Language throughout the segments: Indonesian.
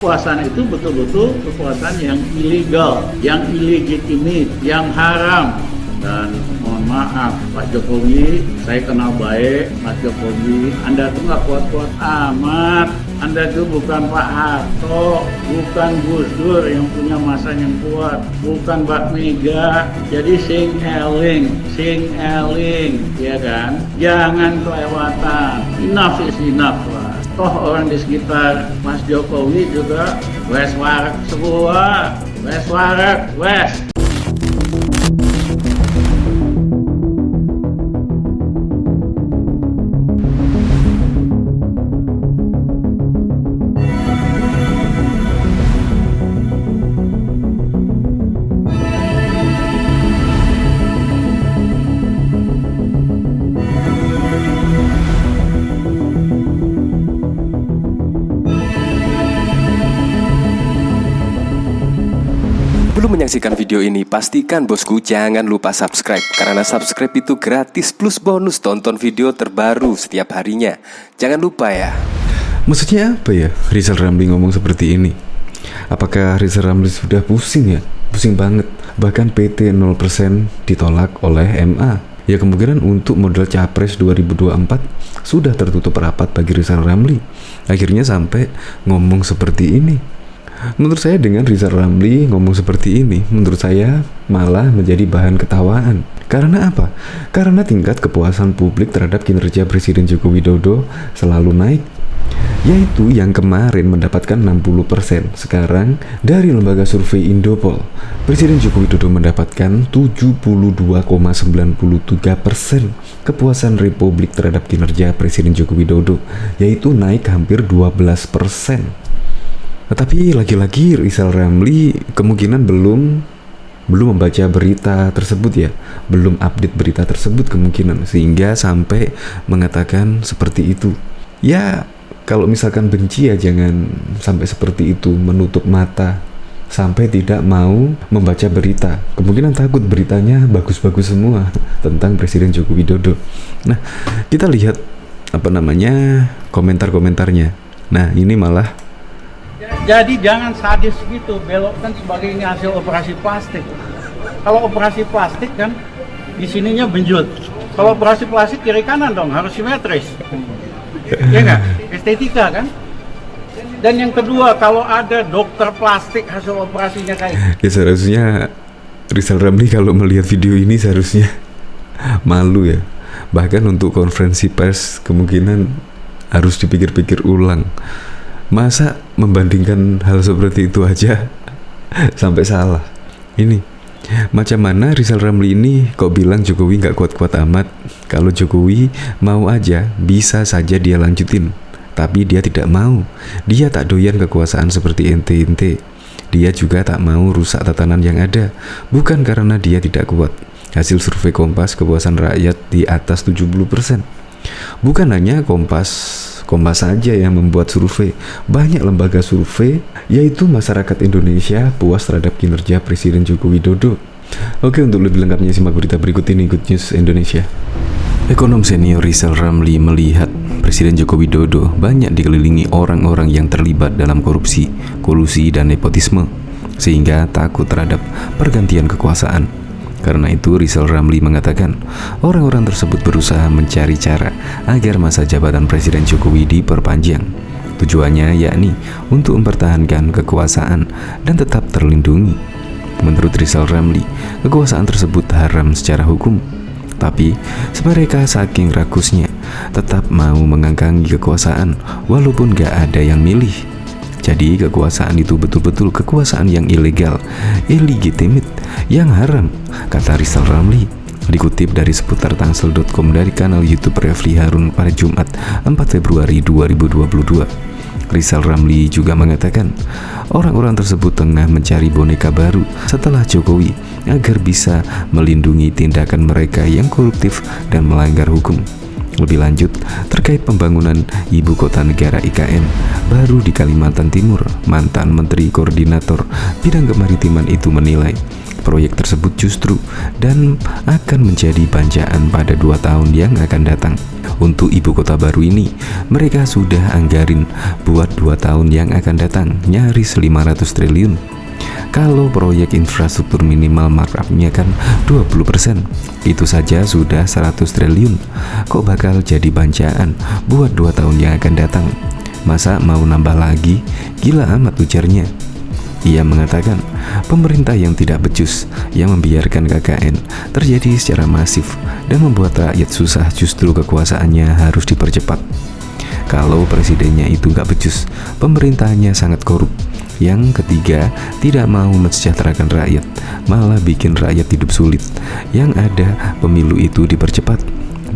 Kekuasaan itu betul-betul kekuasaan yang ilegal, yang illegitimate, yang haram. Dan mohon maaf Pak Jokowi, saya kenal baik Mas Jokowi, Anda tuh nggak kuat-kuat amat. Anda tuh bukan Pak Harto, bukan Gus Dur yang punya masa yang kuat, bukan Mbak Mega. Jadi sing eling, ya kan? Jangan kelewatan. Enough is enough lah. Toh orang di sekitar Mas Jokowi juga wes warak semua, wes. Sebelum menyaksikan video ini, pastikan bosku jangan lupa subscribe. Karena subscribe itu gratis plus bonus tonton video terbaru setiap harinya. Jangan lupa ya. Maksudnya apa ya Rizal Ramli ngomong seperti ini? Apakah Rizal Ramli sudah pusing ya? Pusing banget. Bahkan PT 0% ditolak oleh MA. Ya kemungkinan untuk modal Capres 2024 sudah tertutup rapat bagi Rizal Ramli. Akhirnya sampai ngomong seperti ini. Menurut saya dengan Rizal Ramli ngomong seperti ini, menurut saya malah menjadi bahan ketawaan. Karena apa? Karena tingkat kepuasan publik terhadap kinerja Presiden Joko Widodo selalu naik. Yaitu yang kemarin mendapatkan 60%. Sekarang dari lembaga survei Indopol, Presiden Joko Widodo mendapatkan 72,93% kepuasan Republik terhadap kinerja Presiden Joko Widodo, yaitu naik hampir 12%. Tetapi lagi-lagi Rizal Ramli kemungkinan belum membaca berita tersebut ya, belum update berita tersebut kemungkinan, sehingga sampai mengatakan seperti itu. Ya kalau misalkan benci ya jangan sampai seperti itu, menutup mata sampai tidak mau membaca berita. Kemungkinan takut beritanya bagus-bagus semua tentang Presiden Joko Widodo. Nah kita lihat komentar-komentarnya. Nah ini malah Jadi jangan sadis gitu, belokkan sebagai ini hasil operasi plastik. Kalau operasi plastik kan di sininya benjut. Kalau operasi plastik kiri kanan dong, harus simetris. Ya nggak? Estetika kan? Dan yang kedua, kalau ada dokter plastik hasil operasinya kayak ya seharusnya Rizal Ramli kalau melihat video ini seharusnya malu ya. Bahkan untuk konferensi pers kemungkinan harus dipikir-pikir ulang. Masa membandingkan hal seperti itu aja sampai salah. Ini macam mana Rizal Ramli ini kok bilang Jokowi gak kuat-kuat amat. Kalau Jokowi mau aja bisa saja dia lanjutin, tapi dia tidak mau. Dia tak doyan kekuasaan seperti ente-ente. Dia juga tak mau rusak tatanan yang ada. Bukan karena dia tidak kuat. Hasil survei Kompas kepuasan rakyat di atas 70%. Bukan hanya Kompas saja yang membuat survei. Banyak lembaga survei, yaitu masyarakat Indonesia puas terhadap kinerja Presiden Joko Widodo. Oke, untuk lebih lengkapnya simak berita berikut ini, Good News Indonesia. Ekonom senior Rizal Ramli melihat Presiden Joko Widodo banyak dikelilingi orang-orang yang terlibat dalam korupsi, kolusi, dan nepotisme, sehingga takut terhadap pergantian kekuasaan. Karena itu Rizal Ramli mengatakan orang-orang tersebut berusaha mencari cara agar masa jabatan Presiden Jokowi diperpanjang. Tujuannya yakni untuk mempertahankan kekuasaan dan tetap terlindungi. Menurut Rizal Ramli, kekuasaan tersebut haram secara hukum. Tapi mereka saking rakusnya tetap mau mengangkangi kekuasaan walaupun gak ada yang milih. Jadi kekuasaan itu betul-betul kekuasaan yang ilegal, illegitimate, yang haram, kata Rizal Ramli. Dikutip dari seputar tangsel.com dari kanal YouTube Refli Harun pada Jumat 4 Februari 2022. Rizal Ramli juga mengatakan orang-orang tersebut tengah mencari boneka baru setelah Jokowi agar bisa melindungi tindakan mereka yang koruptif dan melanggar hukum. Lebih lanjut, terkait pembangunan Ibu Kota Negara IKN baru di Kalimantan Timur, mantan Menteri Koordinator Bidang Kemaritiman itu menilai Proyek tersebut justru dan akan menjadi banjaan pada 2 tahun yang akan datang. Untuk ibu kota baru ini, mereka sudah anggarin buat 2 tahun yang akan datang, nyaris 500 triliun. Kalau proyek infrastruktur minimal markupnya kan 20%, itu saja sudah 100 triliun. Kok bakal jadi banjaan buat 2 tahun yang akan datang? Masa mau nambah lagi? Gila amat, ujarnya. Ia mengatakan, pemerintah yang tidak becus, yang membiarkan KKN terjadi secara masif dan membuat rakyat susah, justru kekuasaannya harus dipercepat. Kalau presidennya itu nggak becus, pemerintahannya sangat korup. Yang ketiga, tidak mau mensejahterakan rakyat, malah bikin rakyat hidup sulit. Yang ada, pemilu itu dipercepat,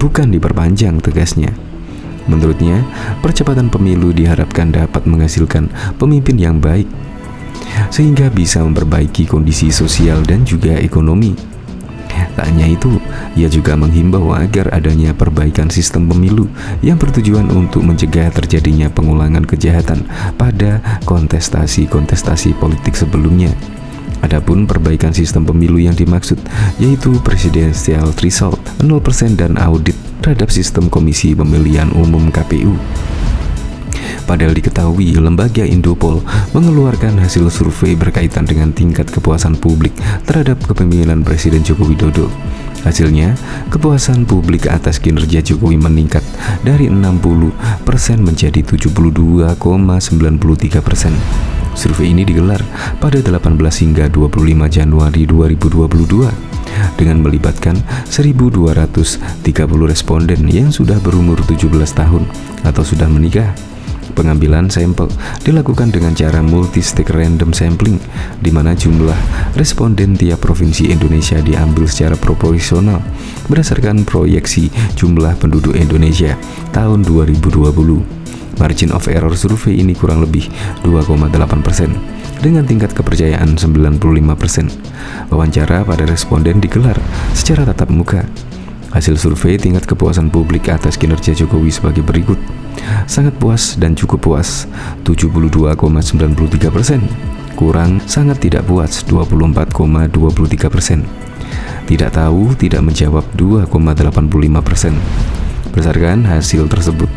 bukan diperpanjang, tegasnya. Menurutnya, percepatan pemilu diharapkan dapat menghasilkan pemimpin yang baik, sehingga bisa memperbaiki kondisi sosial dan juga ekonomi. Tak hanya itu, ia juga menghimbau agar adanya perbaikan sistem pemilu yang bertujuan untuk mencegah terjadinya pengulangan kejahatan pada kontestasi-kontestasi politik sebelumnya. Adapun perbaikan sistem pemilu yang dimaksud yaitu presidensial threshold 0% dan audit terhadap sistem Komisi Pemilihan Umum KPU. Padahal diketahui lembaga Indopol mengeluarkan hasil survei berkaitan dengan tingkat kepuasan publik terhadap kepemimpinan Presiden Joko Widodo. Hasilnya, kepuasan publik atas kinerja Jokowi meningkat dari 60% menjadi 72,93%. Survei ini digelar pada 18 hingga 25 Januari 2022 dengan melibatkan 1.230 responden yang sudah berumur 17 tahun atau sudah menikah. Pengambilan sampel dilakukan dengan cara multi-stage random sampling, di mana jumlah responden tiap provinsi Indonesia diambil secara proporsional berdasarkan proyeksi jumlah penduduk Indonesia tahun 2020. Margin of error survei ini kurang lebih 2,8% dengan tingkat kepercayaan 95%. Wawancara pada responden digelar secara tatap muka. Hasil survei tingkat kepuasan publik atas kinerja Jokowi sebagai berikut. Sangat puas dan cukup puas 72,93%. Kurang sangat tidak puas 24,23%. Tidak tahu tidak menjawab 2,85%. Berdasarkan hasil tersebut,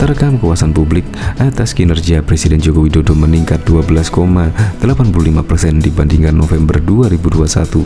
terekam kepuasan publik atas kinerja Presiden Joko Widodo meningkat 12,85% dibandingkan November 2021.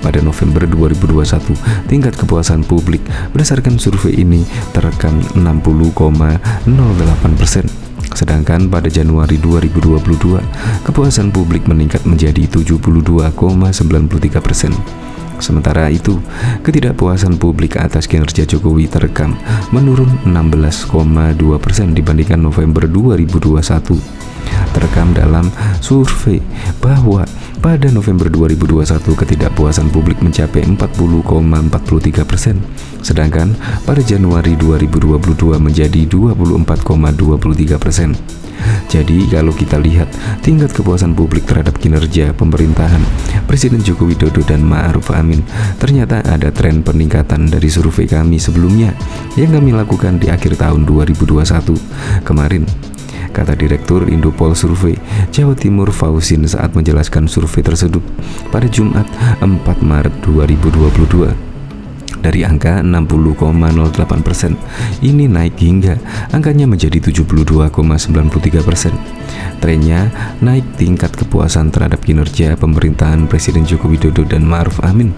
Pada November 2021, tingkat kepuasan publik berdasarkan survei ini terekam 60,08%. Sedangkan pada Januari 2022, kepuasan publik meningkat menjadi 72,93%. Sementara itu, ketidakpuasan publik atas kinerja Jokowi terekam menurun 16,2% dibandingkan November 2021. Terekam dalam survei bahwa pada November 2021 ketidakpuasan publik mencapai 40,43%, sedangkan pada Januari 2022 menjadi 24,23%. Jadi kalau kita lihat tingkat kepuasan publik terhadap kinerja pemerintahan Presiden Joko Widodo dan Ma'ruf Amin, ternyata ada tren peningkatan dari survei kami sebelumnya yang kami lakukan di akhir tahun 2021 kemarin, kata Direktur Indopol Survei Jawa Timur Fausin saat menjelaskan survei tersebut pada Jumat 4 Maret 2022. Dari angka 60,08% ini naik hingga angkanya menjadi 72,93%. Trennya naik tingkat kepuasan terhadap kinerja pemerintahan Presiden Joko Widodo dan Ma'ruf Amin.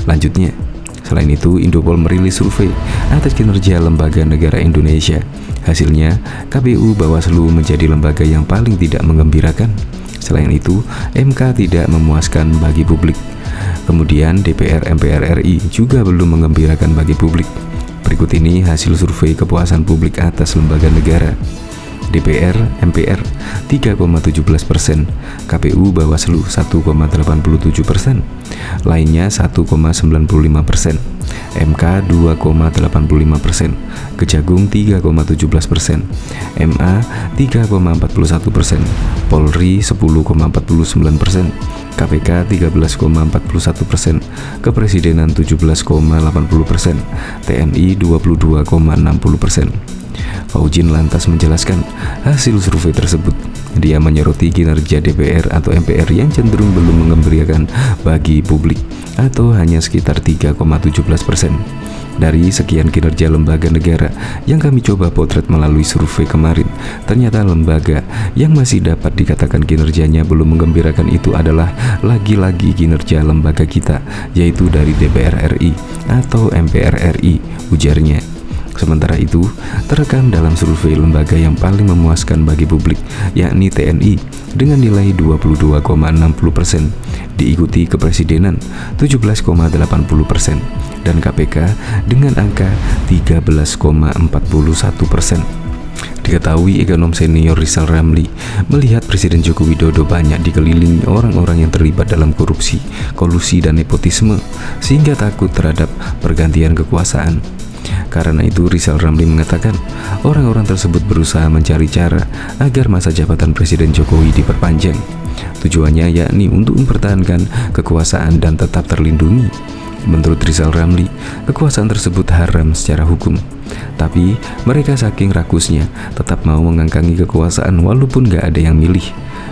Lanjutnya, selain itu Indopol merilis survei atas kinerja lembaga negara Indonesia. Hasilnya, KPU Bawaslu menjadi lembaga yang paling tidak menggembirakan. Selain itu, MK tidak memuaskan bagi publik. Kemudian DPR MPR RI juga belum menggembirakan bagi publik. Berikut ini hasil survei kepuasan publik atas lembaga negara. DPR MPR 3,17%, KPU Bawaslu 1,87%, lainnya 1,95%, MK 2,85%, Kejagung 3,17%, MA 3,41%, Polri 10,49%, KPK 13,41%, Kepresidenan 17,80%, TNI 22,60%. Faujin lantas menjelaskan hasil survei tersebut. Dia menyoroti kinerja DPR atau MPR yang cenderung belum mengembirakan bagi publik, atau hanya sekitar 3,17%. Dari sekian kinerja lembaga negara yang kami coba potret melalui survei kemarin, ternyata lembaga yang masih dapat dikatakan kinerjanya belum menggembirakan itu adalah lagi-lagi kinerja lembaga kita, yaitu dari DPR RI atau MPR RI, ujarnya. Sementara itu, terekam dalam survei lembaga yang paling memuaskan bagi publik, yakni TNI dengan nilai 22,60%, diikuti Kepresidenan 17,80%, dan KPK dengan angka 13,41%. Diketahui ekonom senior Rizal Ramli melihat Presiden Joko Widodo banyak dikelilingi orang-orang yang terlibat dalam korupsi, kolusi, dan nepotisme, sehingga takut terhadap pergantian kekuasaan. Karena itu, Rizal Ramli mengatakan orang-orang tersebut berusaha mencari cara agar masa jabatan Presiden Jokowi diperpanjang. Tujuannya yakni untuk mempertahankan kekuasaan dan tetap terlindungi. Menurut Rizal Ramli, kekuasaan tersebut haram secara hukum. Tapi mereka saking rakusnya tetap mau mengangkangi kekuasaan walaupun gak ada yang milih.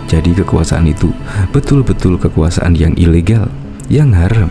Jadi kekuasaan itu betul-betul kekuasaan yang ilegal, yang haram.